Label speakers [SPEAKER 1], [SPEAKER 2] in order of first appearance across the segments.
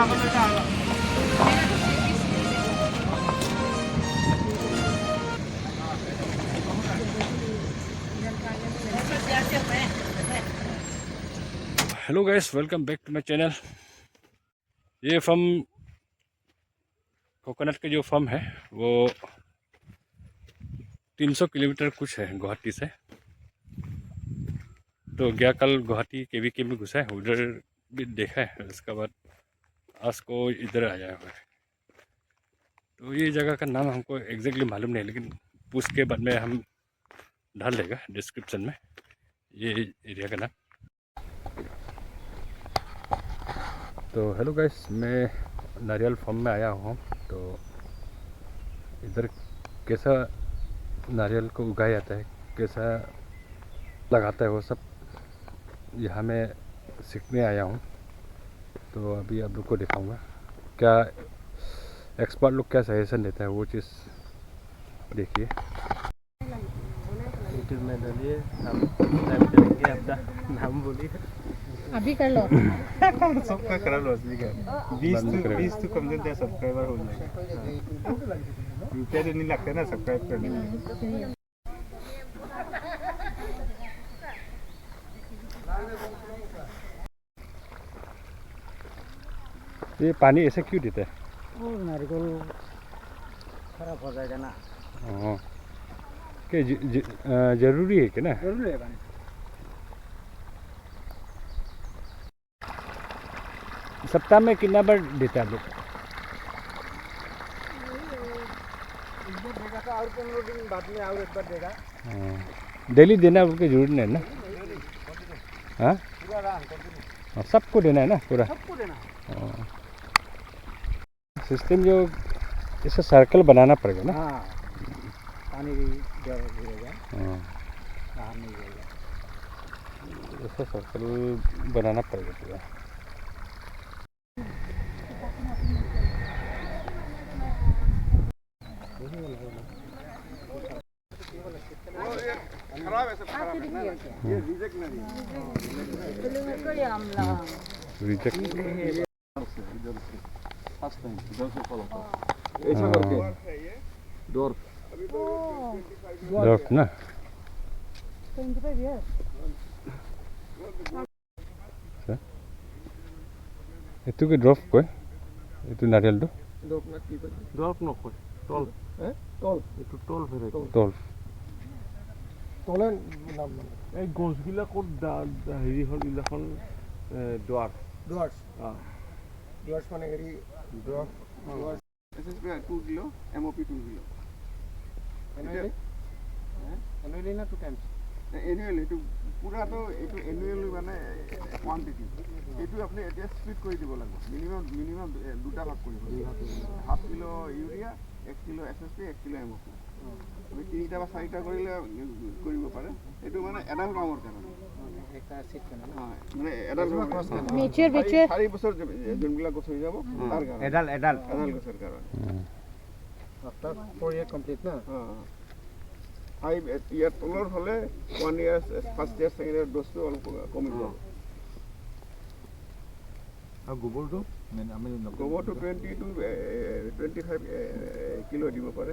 [SPEAKER 1] Hello guys, welcome back to my channel. ये farm coconut के जो फर्म है वो 300 किलोमीटर कुछ है गुवाहाटी से। तो गया कल गुवाहाटी KVK में घुसा है, उधर भी देखा है। उसके बाद आज को इधर आया हुआ है। तो ये जगह का नाम हमको एग्जैक्टली मालूम नहीं, लेकिन पूछ के बाद में हम डाल देगा डिस्क्रिप्शन में ये एरिया का नाम। तो हेलो गाइस, मैं नारियल फार्म में आया हूँ। तो इधर कैसा नारियल को उगाया जाता है, कैसा लगाता है, वो सब यहाँ मैं सीखने आया हूँ। तो अभी आप लोग को दिखाऊंगा क्या एक्सपर्ट लोग क्या सजेशन देता है, वो चीज़ देखिए।
[SPEAKER 2] यूट्यूब में डालिए, हम टाइप करेंगे, आपका नाम बोलिए।
[SPEAKER 3] अभी कर लो।
[SPEAKER 2] सबका करा लो, असली का 20 तो कम से कम सब्सक्राइबर हो जाएगा। रुपया तो नहीं लगता ना सब्सक्राइब करने में।
[SPEAKER 1] ये पानी ऐसे क्यों देता है?
[SPEAKER 2] वो नारियल खराब हो जाएगा ना।
[SPEAKER 1] हाँ, क्या जरूरी है क्या ना?
[SPEAKER 2] जरूर है पानी।
[SPEAKER 1] सप्ताह में कितना बार देता है आप लोग?
[SPEAKER 2] देगा और 15 दिन बाद में और एक बार देगा।
[SPEAKER 1] डेली देना उसकी जरूरी नहीं है ना? हाँ, सबको देना है ना पूरा?
[SPEAKER 2] सबको देना है।
[SPEAKER 1] सिस्टम जो इसका सर्कल बनाना पड़ेगा ना?
[SPEAKER 2] हाँ, पानी भी गिरेगा, बाहर नहीं गिरेगा।
[SPEAKER 1] इसका सर्कल बनाना पड़ेगा पूरा।
[SPEAKER 2] ये रिजेक्ट नहीं
[SPEAKER 1] रिजेक्ट
[SPEAKER 2] ऐसा करके डोर
[SPEAKER 1] ना? itu ke drop koy itu naриयल do
[SPEAKER 2] drop নকয় টল টল একটু টল ফেরে
[SPEAKER 1] tol
[SPEAKER 2] টলেন নাম এই গছগিলা ক'ত হেৰি হ'ল ইলাখন ডোয়ার্স ডোয়ার্স মানে হেৰি drop SSP 2 kilo MOP 2 kilo annually না 2 টাইমছ এনুৱেলি এইটো পুৰা তো এইটো এনুৱেলি মানে কোৱান্টিটি এইটো আপুনি এতিয়া স্প্লিট কৰি দিব লাগিব মিনিমাম দুটা ভাগ কৰিব half kilo urea 1 kilo SSP 1 kilo MOP আমি তিনিটা বা চাৰিটা কৰিলে কৰিব পাৰে এইটো মানে এডাল কামৰ কাৰণে এটা সিট কাৰণে মানে এডাল
[SPEAKER 3] নেচাৰ
[SPEAKER 2] 4 বছৰ যোনবিলাক গছ হৈ যাব তাৰ কাৰণে এডাল গছৰ কাৰণে আফটাৰ 4 ইয়াৰ কমপ্লিট না ফাইভ ইয়াৰ তলৰ হ'লে 1 year first year second year ড'জটো অলপ কমি যাব। আৰু গোবৰটো গোবৰটো 20 to 25 কিলো দিব পাৰে,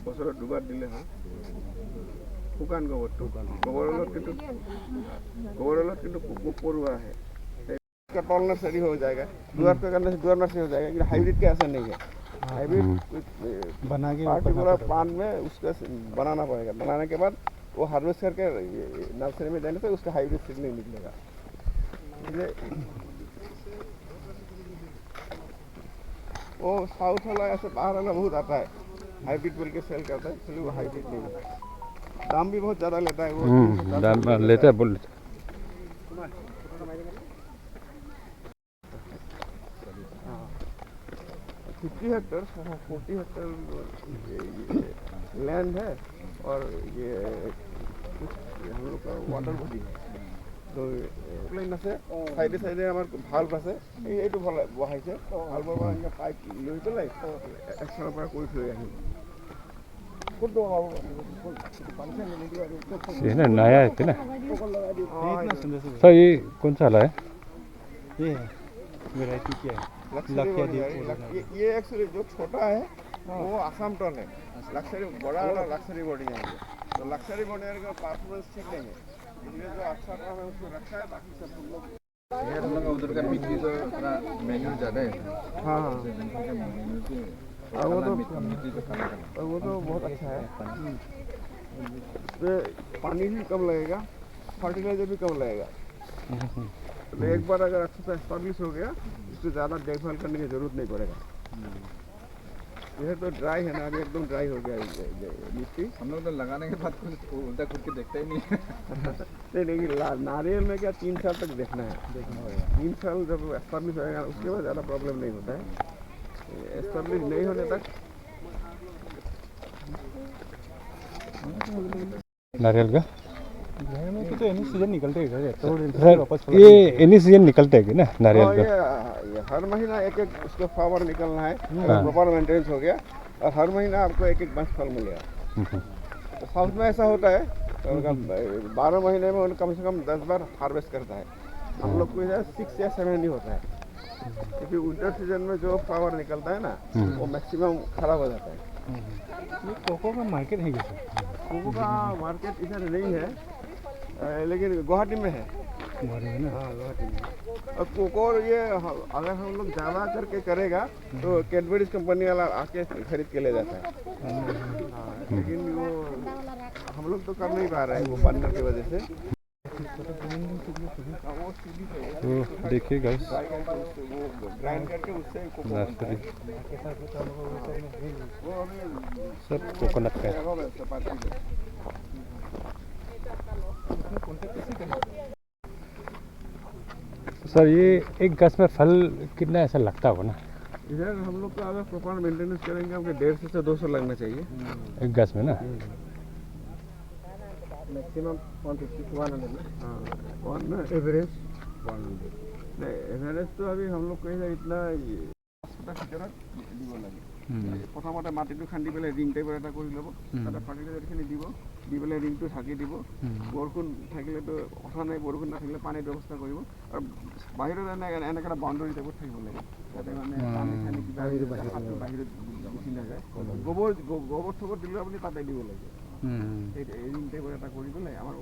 [SPEAKER 2] বছৰত দুবাৰ দিলে হয়। শুকান গোবৰটো গোবৰৰ লগত কিন্তু পোক পৰুৱা আহে, तल नर्सरी हो जाएगा, द्वार का करने से द्वार नर्सरी हो जाएगा। लेकिन हाइब्रिड का ऐसा नहीं है, हाइब्रिड बना के पार्टिकुलर प्लांट में उसका बनाना पड़ेगा। बनाने के बाद वो हार्वेस्ट करके नर्सरी में देने से उसका हाइब्रिड सीड नहीं निकलेगा। वो साउथ वाला ऐसे बाहर वाला बहुत आता है, हाइब्रिड बोल के सेल करता है, इसलिए वो हाइब्रिड नहीं है। दाम भी बहुत ज़्यादा लेता है वो,
[SPEAKER 1] दाम लेता है बोल
[SPEAKER 2] 50 हेक्टर 40 हेक्टर लैंड है और ये हम लोग का वाटर बॉडी है। तो प्लेन আছে সাইডে সাইডে আমার ভালভ আছে, এইটো বহাইছে ভালভৰ পৰা এনেকৈ পাইপ লৈ পেলাই এক্সট্ৰাৰ পৰা কৰি থৈ আহিম।
[SPEAKER 1] ये ना नया है ना? सर ये कौन सा वाला है?
[SPEAKER 2] ये वैरायटी क्या है? ये एक्चुअली जो छोटा है वो आसाम टोन है, लक्सरी बड़ा वाला लक्सरी बॉडी है ये। तो लक्सरी बॉडी का परफॉर्मेंस ठीक नहीं है, इसलिए जो अच्छा काम है उसको रखा है, बाकी सब तुम लोग
[SPEAKER 4] यार हम लोग उधर का मिट्टी तो थोड़ा मेहनत ज़्यादा है।
[SPEAKER 2] हाँ
[SPEAKER 4] वो तो मिट्टी तो खाना
[SPEAKER 2] वो तो बहुत अच्छा है। तो पानी भी कम लगेगा, फर्टिलाइजर भी कम लगेगा। तो एक बार अगर अच्छे से एस्टैब्लिश हो गया, इससे ज़्यादा देखभाल करने की जरूरत नहीं पड़ेगा। यह तो ड्राई है ना, अभी एकदम ड्राई हो गया मिट्टी।
[SPEAKER 4] हम लोग तो लगाने के बाद कुछ उल्टा खुद के देखता ही नहीं।
[SPEAKER 2] नहीं नारियल में क्या 3 साल तक देखना है, 3 साल जब एस्टैब्लिश होएगा उसके बाद ज़्यादा प्रॉब्लम नहीं होता है। एस्टैब्लिश नहीं होने तक
[SPEAKER 1] नारियल का
[SPEAKER 5] तो एनी सीजन निकलते हैं
[SPEAKER 1] सर, ये एनी सीजन निकलते हैं ना नारियल का?
[SPEAKER 2] ये हर महीना एक उसका फ्लावर निकलना है, प्रॉपर मेंटेनेंस हो गया, और हर महीना आपको एक बंच फल मिलेगा। तो साउथ में ऐसा होता है, तो 12 महीने में उन्हें कम से कम 10 बार हार्वेस्ट करता है। हम लोग को इधर 6 या 7 ही होता है, क्योंकि विंटर सीजन में जो फ्लावर निकलता है ना वो मैक्सिमम खराब हो जाता है।
[SPEAKER 5] ये कोको का मार्केट है क्या?
[SPEAKER 2] कोको का मार्केट इधर नहीं है, लेकिन गुवाहाटी में है।
[SPEAKER 5] ना
[SPEAKER 2] हाँ गुवाहाटी में। और कोको ये अगर हम लोग ज़्यादा करके करेगा तो कैडबरीज कंपनी वाला आके खरीद के ले जाता है। हाँ, लेकिन वो हम लोग तो कर नहीं पा रहे हैं वो बंदर की वजह से। वो सीधी
[SPEAKER 1] तो देखिए गाइस,
[SPEAKER 2] वो ग्राइंड करके उससे कोको बनता है। वो अभी
[SPEAKER 1] सब कोकोनट का है।
[SPEAKER 2] चपाती है।
[SPEAKER 1] सर ये एक गज में फल कितना ऐसा लगता होगा ना?
[SPEAKER 2] इधर हम लोग का अगर प्रॉपर मेंटेनेंस करेंगे हमको 150 से 200 लगना चाहिए
[SPEAKER 1] एक गज में ना?
[SPEAKER 2] मैक्सिमम 150 to 100 ना। हाँ एवरेज 100 नहीं, एवरेज तो अभी हम लोग को इधर इतना দিব লাগে। প্ৰথমতে মাটিটো খান্দি পেলাই ৰিং টাইপৰ এটা কৰি ল'ব, তাতে ফাৰ্টিলাইজাৰখিনি দিব, দি পেলাই ৰিংটো ঢাকি দিব। বৰষুণ থাকিলেতো কথা নাই, বৰষুণ নাথাকিলে পানীৰ ব্যৱস্থা কৰিব, আৰু বাহিৰত এনেকৈ এটা বাউণ্ডাৰী টাইপত থাকিব লাগে, যাতে মানে পানী চানী কিবা বাহিৰত গুচি নাযায়। গোবৰ চোবৰ দিলেও আপুনি তাতে দিব লাগে। এই ৰিং টাইপৰ এটা কৰি পেলাই আমাৰ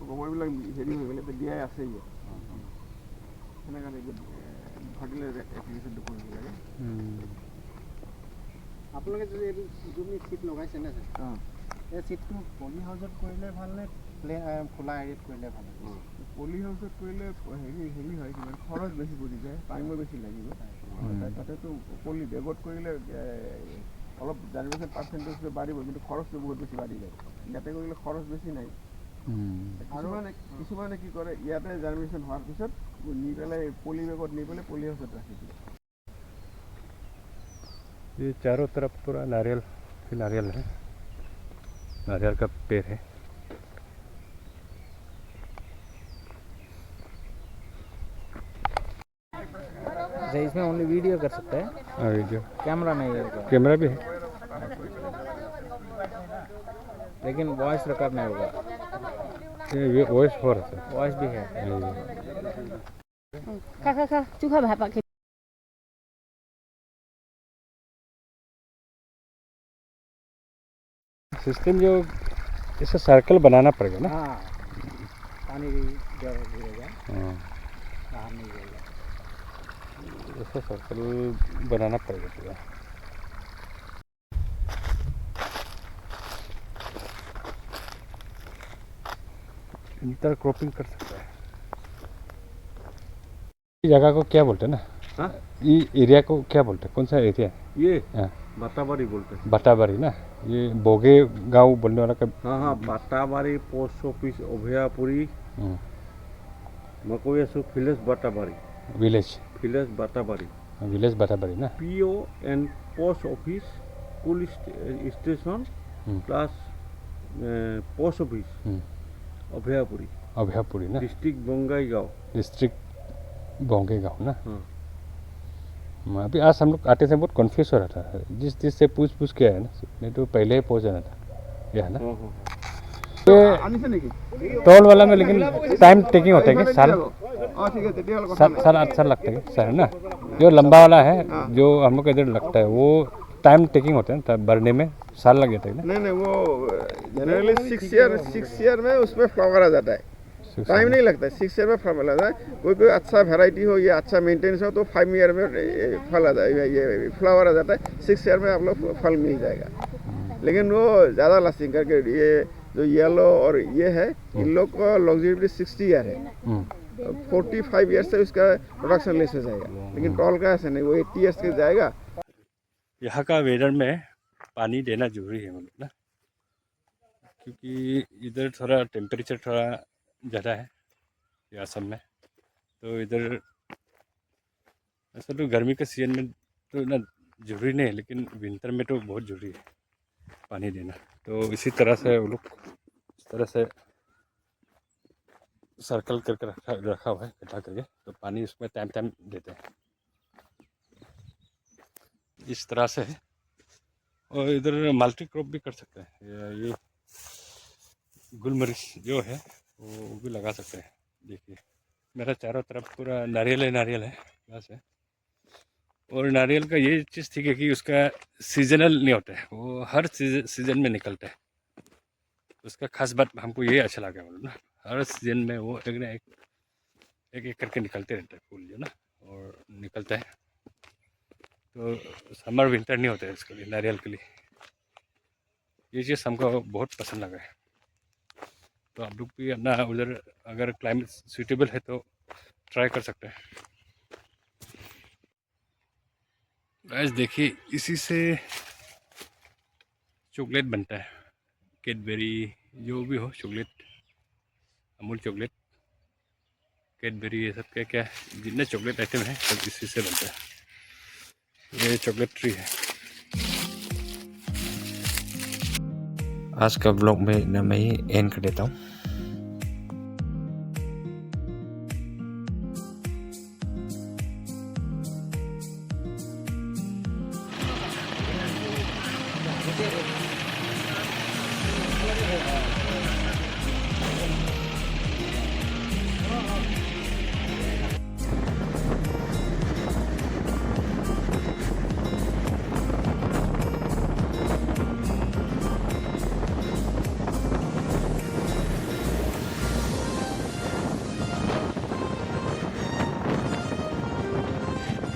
[SPEAKER 2] গোবৰবিলাক হেৰি হৈ গ'লে দিয়াই আছেই, সেনেকৈ ফাৰ্টিলাইজাৰ এপ্লিকেশ্যনটো কৰিব লাগে।
[SPEAKER 5] আপোনালোকে যদি এইটো যিটো চিট লগাইছে নে ছাৰ, এই চিটটো পলি হাউচত কৰিলে ভাল নে খোলা হেৰিত কৰিলে ভাল?
[SPEAKER 2] পলি হাউচত কৰিলে হেৰি হয়, কিমান খৰচ বেছি পৰি যায়, টাইমো বেছি লাগিব। তাতেতো পলি বেগত কৰিলে অলপ জাৰ্মিনেশ্যন পাৰ্চেণ্টেজটো বাঢ়িব, কিন্তু খৰচটো বহুত বেছি বাঢ়ি যায়। ইয়াতে কৰিলে খৰচ বেছি নাই। আৰু কিছুমানে কি কৰে, ইয়াতে জাৰ্মিনেশ্যন হোৱাৰ পিছত নি পেলাই পলি বেগত নি পেলাই পলি হাউচত ৰাখি দিয়ে।
[SPEAKER 1] ये चारों तरफ पूरा नारियल ही नारियल है, नारियल का पेड़ है।
[SPEAKER 5] इसमें ओनली वीडियो कर सकते हैं,
[SPEAKER 1] हाँ वीडियो,
[SPEAKER 5] कैमरा नहीं है,
[SPEAKER 1] कैमरा भी है,
[SPEAKER 5] लेकिन वॉइस रिकॉर्ड नहीं होगा।
[SPEAKER 1] ये वॉइस हो रहा है,
[SPEAKER 5] वॉइस भी है।
[SPEAKER 3] खा चूखा भापा के
[SPEAKER 1] सिस्टम जो इसे सर्कल बनाना पड़ेगा ना?
[SPEAKER 5] हाँ, पानी गिरेगा,
[SPEAKER 1] हाँ,
[SPEAKER 5] बाहर नहीं गिरेगा।
[SPEAKER 1] इसे सर्कल बनाना पड़ेगा पूरा। इंटर क्रॉपिंग कर सकता है। इस जगह को क्या बोलते हैं ना?
[SPEAKER 2] हाँ?
[SPEAKER 1] ये एरिया को क्या बोलते हैं? कौन सा एरिया है?
[SPEAKER 2] ये
[SPEAKER 1] हाँ,
[SPEAKER 2] बाटाबारी बोलते हैं।
[SPEAKER 1] बाटाबारी ना, ये बोगे गांव बोलने वाला का।
[SPEAKER 2] हाँ, बाटाबारी पोस्ट ऑफिस अभयापुरी मकोया सु फिलेस बाटाबारी
[SPEAKER 1] विलेज,
[SPEAKER 2] फिलेस बाटाबारी
[SPEAKER 1] विलेज बाटाबारी ना?
[SPEAKER 2] PO and post office police station plus post office Abhayapuri,
[SPEAKER 1] Abhayapuri ना,
[SPEAKER 2] डिस्ट्रिक्ट बंगाईगांव,
[SPEAKER 1] डिस्ट्रिक्ट बोंगे गाँव ना।
[SPEAKER 2] हाँ।
[SPEAKER 1] अभी आज हम लोग आते थे बहुत कन्फ्यूज हो रहा था, जिस से पूछ के आया ना, नहीं तो पहले ही पहुँच जाना था, यह है ना।
[SPEAKER 2] আনিছে নেকি
[SPEAKER 1] टोल वाला में लेकिन टाइम टेकिंग होता है कि साल
[SPEAKER 2] অঁ ঠিক আছে তেতিয়াহ'লে কথা নাই
[SPEAKER 1] 7 साल लगता है सर है ना। जो लंबा वाला है जो हम लोग का इधर लगता है वो टाइम टेकिंग होता है तब भरने में साल लग जाता है ना।
[SPEAKER 2] नहीं नहीं वो जनरली 6 ईयर में उसमें फ्लावर आ जाता है टाइम नहीं लगता है 6 ईयर में फल आ जाता है कोई अच्छा वैरायटी हो या अच्छा मेंटेनेंस हो तो 5 ईयर में फल आ जाए ये फ्लावर आ जाता है 6 ईयर में आप लोग फल मिल जाएगा लेकिन वो ज़्यादा लास्टिंग करके ये जो येलो और ये है इन लोग का लॉन्जिविटी 60 ईयर है 45 ईयर से उसका प्रोडक्शन लेस हो जाएगा लेकिन टॉल का ऐसा नहीं वो 80 ईयर्स के जाएगा।
[SPEAKER 1] यहाँ का वेदर में पानी देना जरूरी है मतलब ना, क्योंकि इधर थोड़ा टेम्परेचर थोड़ा ज़्यादा है ये असम में। तो इधर ऐसा तो गर्मी के सीजन में तो ना जरूरी नहीं है लेकिन विंटर में तो बहुत ज़रूरी है पानी देना। तो इसी तरह से वो लोग इस तरह से सर्कल करके रखा हुआ है इकट्ठा करके तो पानी उसमें टाइम टाइम देते हैं इस तरह से। और इधर मल्टी क्रॉप भी कर सकते हैं ये गुलमरिच जो है वो भी लगा सकते हैं। देखिए मेरा चारों तरफ पूरा नारियल है यहाँ से। और नारियल का ये चीज़ ठीक है कि उसका सीजनल नहीं होता है वो हर सीजन में निकलता है। उसका खास बात हमको ये अच्छा लगा मतलब ना हर सीजन में वो एक ना एक करके निकलते रहता है फूल जो ना और निकलता है। तो समर विंटर नहीं होता है इसके लिए नारियल के लिए। ये चीज़ हमको बहुत पसंद लगा है। तो आप लोग भी अपना उधर अगर क्लाइमेट सूटेबल है तो ट्राई कर सकते हैं। गाइस देखिए इसी से चॉकलेट बनता है कैडबरी जो भी हो चॉकलेट अमूल चॉकलेट कैडबरी ये सब क्या क्या जितने चॉकलेट आइटम है सब इसी से बनता है। ये चॉकलेट ट्री है। आज का ब्लॉग में इतना मैं ही एंड कर देता हूँ।